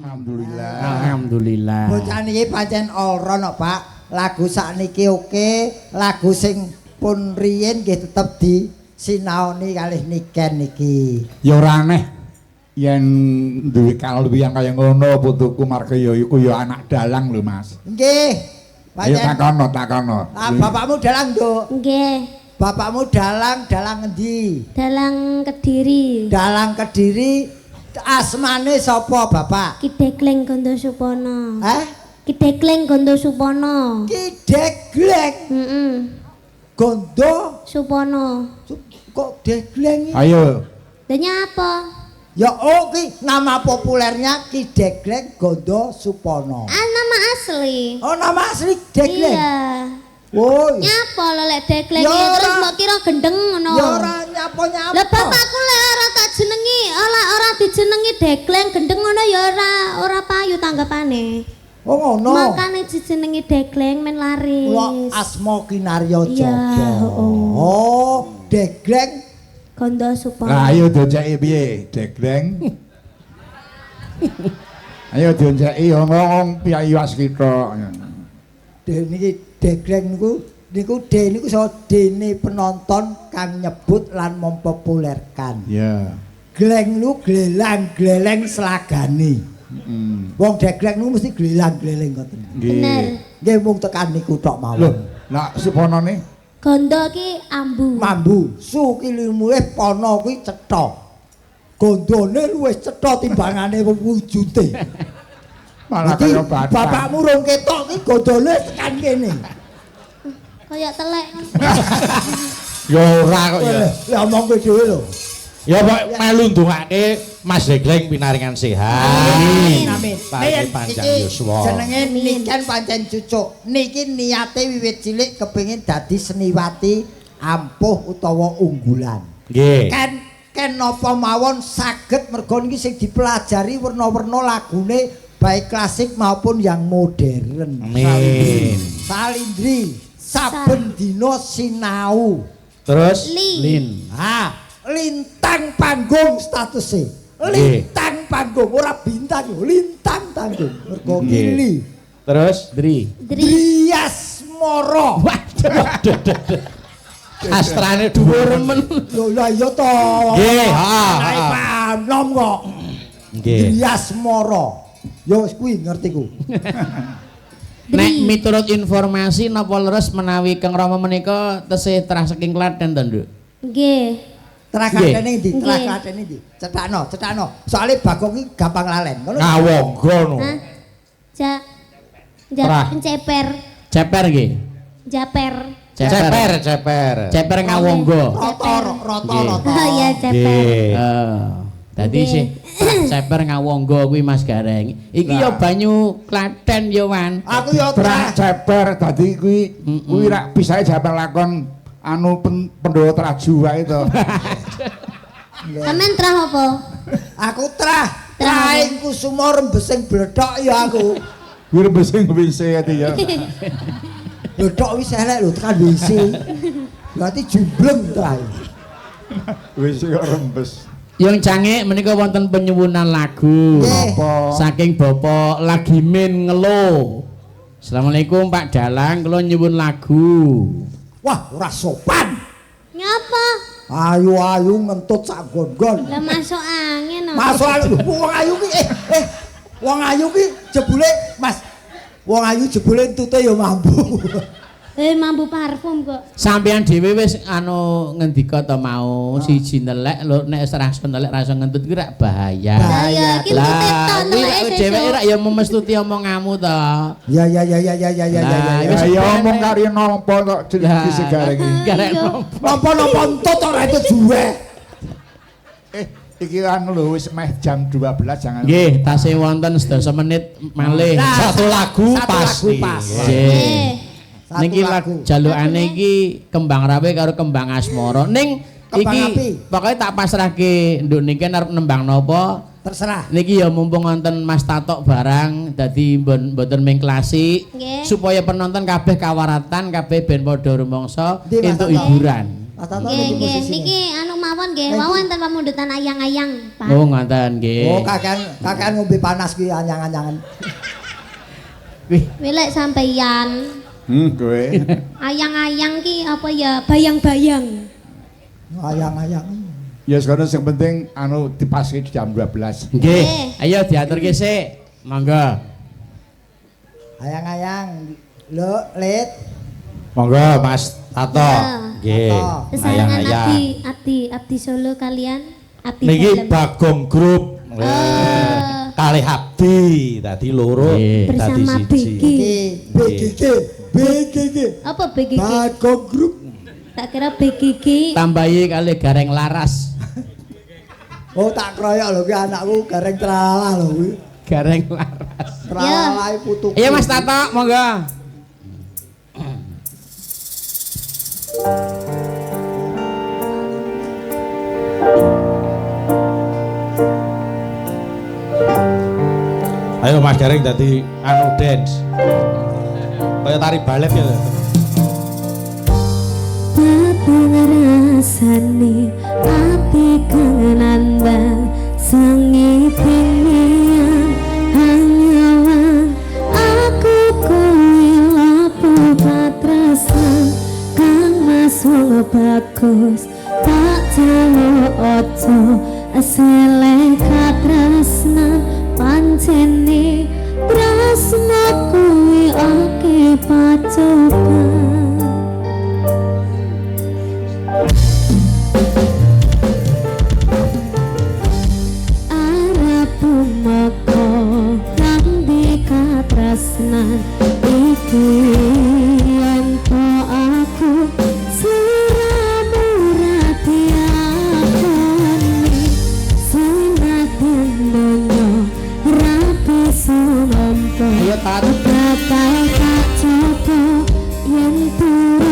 Alhamdulillah. Alhamdulillah. Bocah niki pancen ora no, Pak. Lagu sakniki oke, lagu sing pun riyin nggih tetep disinaoni kalih Niken niki. Ya ora aneh yen duwe kaluwihan kaya ngono putuku marga ya iku ya anak dalang lho Mas. Nggih. Ayo takono. Ah, bapakmu dalang, Nduk. Nggih. Bapakmu dalang ngendi? Dalang Kediri. Dalang Kediri. Asmane sapa, Bapak? Ki Dekleng Gondo Supono. Ki Dekleng Gondo Supono. Ki Dekleng. Heeh. Gondo Supono. Kok Dekleng? Ayo. Danya apa? Ya ki nama populernya Ki Dekleng Gondo Supono. Ah, nama asli. Oh, nama asli Dekleng. Iya. Woi. Nyapa lo lek Dekleng Ya terus ora. mbok kira gendeng ngono. Ya ora nyapa-nyapa. Lah bapakku lek ora tak jenengi, ora dijenengi Dekleng gendeng ngono ya ora payu tanggapane. Oh ngono. Makane dijenengi Dekleng men laris. Kula Asma Kinarya Iya, Jaba. oh. Oh, Dekleng Gondo Supono. Lah ayo diceki piye, Degleng? Ayo diceki ngomong piye waskita. niki Degleng niku so dene penonton kang nyebut lan mempopulerkan. Ya. Gleng lu glelang-gleleng selagane. Wong Degleng niku mesti glelang-gleleng ngoten. Bener. Nggih mung tekan niku tok Lho, mawon. lah Suponone Gondo ki ambu. Mambu, su ki luwih pana kuwi cetha. Gondone luwih cetha timbangane wujude. malah Dadi, kaya batang. bapakmu rong ketok ki gondone tekan kene. Kayak telek. Ya ora kok ya. Ya omong kowe dhewe lho. Ya kok melu ndongake Mas Degleng pinaringan sehat. Amin. Paling panjang yuswa. Jenenge Niken pancen cucuk. Niki niate wiwit cilik kepengin dadi seniwati ampuh utawa unggulan. Nggih. Ken napa mawon saged mergo niki sing dipelajari werna-werna lagune baik klasik maupun yang modern. Amin. Salindri saben dina sinau. Terus Lin. Lintang panggung statuse. Lintang panggung ora bintang, lintang panggung. Mergo mili. Terus Dri. Drias Moro. Astrane dhuwur men. Lho lah iya to. Nggih, Naik panom kok. Nggih. Drias Moro. Yo wis kuwi ngertiku. Nek miturut informasi napa leres menawi Kang Rama menika tesih trah saking Klaten to, Nduk? Nggih. Trakatene ndi? Nggih. Trakatene ndi? Cetakno. Soale Bagong iki gampang lalen. Ngono. Ngawonggo no. Hah? Ja. Trah. Ceper. Ceper nggih. Japer. Ceper ngawonggo. Rata. Oh iya ceper. Nggih. Dadi Nggih. sih ceper ngawonggo kuwi Mas Gareng. Iki ya banyu Klaten ya, Wan. Aku yo Trah ceper dadi kuwi rak bisae jaman lakon anu Pandhawa Traju wae to. Sampeyan trah apa? Aku trah. Trah. Traing kusuma rembesing bledhok ya aku. Kuwi rembesing WC ati ya. Bledhok wis elek lho tekan WC. Berarti jumbleng trae. WC kok rembes. Yang canggih menika wonten penyuwunan lagu. Nggih. Saking Bapak Lagimin Ngelo. Assalamualaikum Pak Dalang, kula nyuwun lagu. Wah, ora sopan. Nyapa? Ayu-ayu ngentut sak gon-gon. Lah masuk angin. Masuk ayu wong ayu ki wong ayu ki jebule Mas. Wong ayu jebule entute ya mambu. Mambu parfum kok. Sampeyan dhewe wis anu ngendika to mau siji nelek lho nek rasa nelek rasa ngentut ki rak bahaya. Lah iki teton kuwi dhewe rak ya memestuti omonganmu to. Ya. Ya omong kari nampa kok jeneng Gareng iki. Gareng Napa-napa entut ora itu juwe. Iki anu lho wis meh jam 12 jangan. Nggih, tasih wonten 10 menit malih. Satu lagu pasti. Nggih. Niki jalukane iki Kembang Rawe karo Kembang Asmara. Ning iki pokoke tak pasrahke Nduk niki arep nembang napa? Terserah. Niki ya mumpung wonten Mas Tatok barang dadi mboten ming klasik supaya penonton kabeh kawaratan kabeh ben padha rumangsa entuk hiburan. Mas Tato Nggih, niki anu mawon nggih, wau enten pamundutan ayang-ayang, Pak. Oh, ngoten nggih. Oh, kakean ngombe panas ki anyang-anyangan. Wih, Wilek sampeyan. Kowe. Ayang-ayang ki apa ya bayang-bayang. Ayang-ayang. Ya sekarang yang penting anu dipasih di jam 12. nggih. Ayo diaturke sik. Monggo. Ayang-ayang. Lho, Lit. Monggo Mas Tato. Nggih. Kesayangan Ayang-ayang. Abdi Solo kalian. Abdi Niki Dalem. Bagong Group. Kalih Abdi dadi loro Nggih. dadi Bersama siji. BGG. Apa BGG? Bagong Group. Tak kira BGG. Tambahi kali gareng laras. Oh, tak kroyok lho ki anakku gareng tralah lho kuwi. Gareng laras. Tralah putuku. Iya Mas Tato, monggo. Ayo Mas Gareng dadi anu dance. Kaya tari balet ya. Tapi ngerasani ati kenanda sengipinian hanyawan aku kuwi lapo patrasan kang masuk bagus tak jalo ojo asele katresnan pancene tresna kuwi oke pacoban. Maka kang dikatresnan iki ento aku sliramu ratiakoni sinaten donya rapi sunompo Ayo Tat. bakal tak coba yen turu